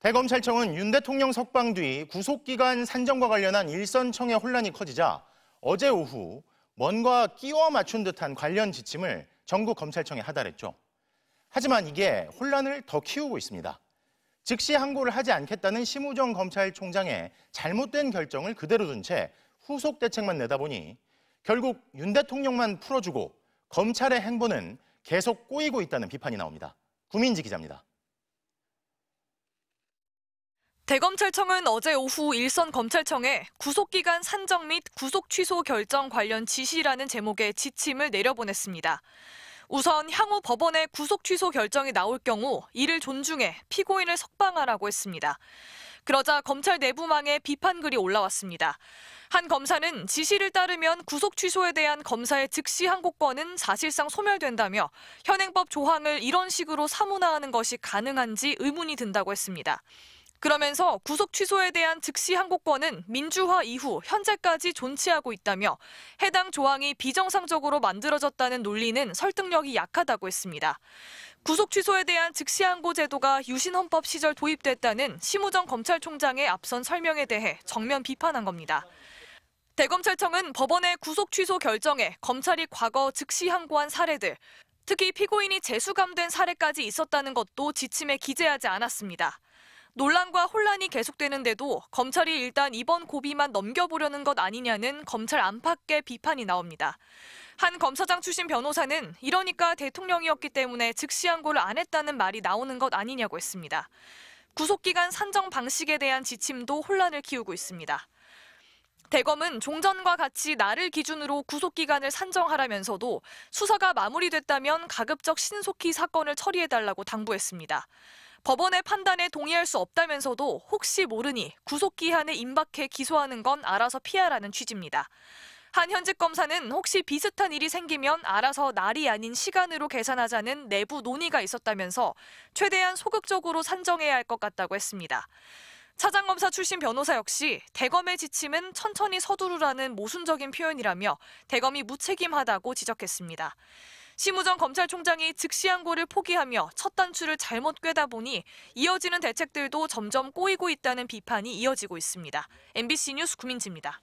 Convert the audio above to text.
대검찰청은 윤 대통령 석방 뒤 구속기간 산정과 관련한 일선청의 혼란이 커지자 어제 오후 뭔가 끼워 맞춘 듯한 관련 지침을 전국 검찰청에 하달했죠. 하지만 이게 혼란을 더 키우고 있습니다. 즉시 항고를 하지 않겠다는 심우정 검찰총장의 잘못된 결정을 그대로 둔 채 후속 대책만 내다보니 결국 윤 대통령만 풀어주고 검찰의 행보는 계속 꼬이고 있다는 비판이 나옵니다. 구민지 기자입니다. 대검찰청은 어제 오후 일선 검찰청에 구속기간 산정 및 구속 취소 결정 관련 지시라는 제목의 지침을 내려보냈습니다. 우선 향후 법원의 구속 취소 결정이 나올 경우 이를 존중해 피고인을 석방하라고 했습니다. 그러자 검찰 내부망에 비판글이 올라왔습니다. 한 검사는 지시를 따르면 구속 취소에 대한 검사의 즉시 항고권은 사실상 소멸된다며 현행법 조항을 이런 식으로 사문화하는 것이 가능한지 의문이 든다고 했습니다. 그러면서 구속 취소에 대한 즉시 항고권은 민주화 이후 현재까지 존치하고 있다며 해당 조항이 비정상적으로 만들어졌다는 논리는 설득력이 약하다고 했습니다. 구속 취소에 대한 즉시 항고 제도가 유신 헌법 시절 도입됐다는 심우정 검찰총장의 앞선 설명에 대해 정면 비판한 겁니다. 대검찰청은 법원의 구속 취소 결정에 검찰이 과거 즉시 항고한 사례들, 특히 피고인이 재수감된 사례까지 있었다는 것도 지침에 기재하지 않았습니다. 논란과 혼란이 계속되는데도 검찰이 일단 이번 고비만 넘겨보려는 것 아니냐는 검찰 안팎의 비판이 나옵니다. 한 검사장 출신 변호사는 이러니까 대통령이었기 때문에 즉시 항고를 안 했다는 말이 나오는 것 아니냐고 했습니다. 구속기간 산정 방식에 대한 지침도 혼란을 키우고 있습니다. 대검은 종전과 같이 날을 기준으로 구속기간을 산정하라면서도 수사가 마무리됐다면 가급적 신속히 사건을 처리해달라고 당부했습니다. 법원의 판단에 동의할 수 없다면서도 혹시 모르니 구속기한을 임박해 기소하는 건 알아서 피하라는 취지입니다. 한 현직 검사는 혹시 비슷한 일이 생기면 알아서 날이 아닌 시간으로 계산하자는 내부 논의가 있었다면서 최대한 소극적으로 산정해야 할 것 같다고 했습니다. 차장검사 출신 변호사 역시 대검의 지침은 천천히 서두르라는 모순적인 표현이라며 대검이 무책임하다고 지적했습니다. 심우정 검찰총장이 즉시 항고를 포기하며 첫 단추를 잘못 꿰다 보니 이어지는 대책들도 점점 꼬이고 있다는 비판이 이어지고 있습니다. MBC 뉴스 구민지입니다.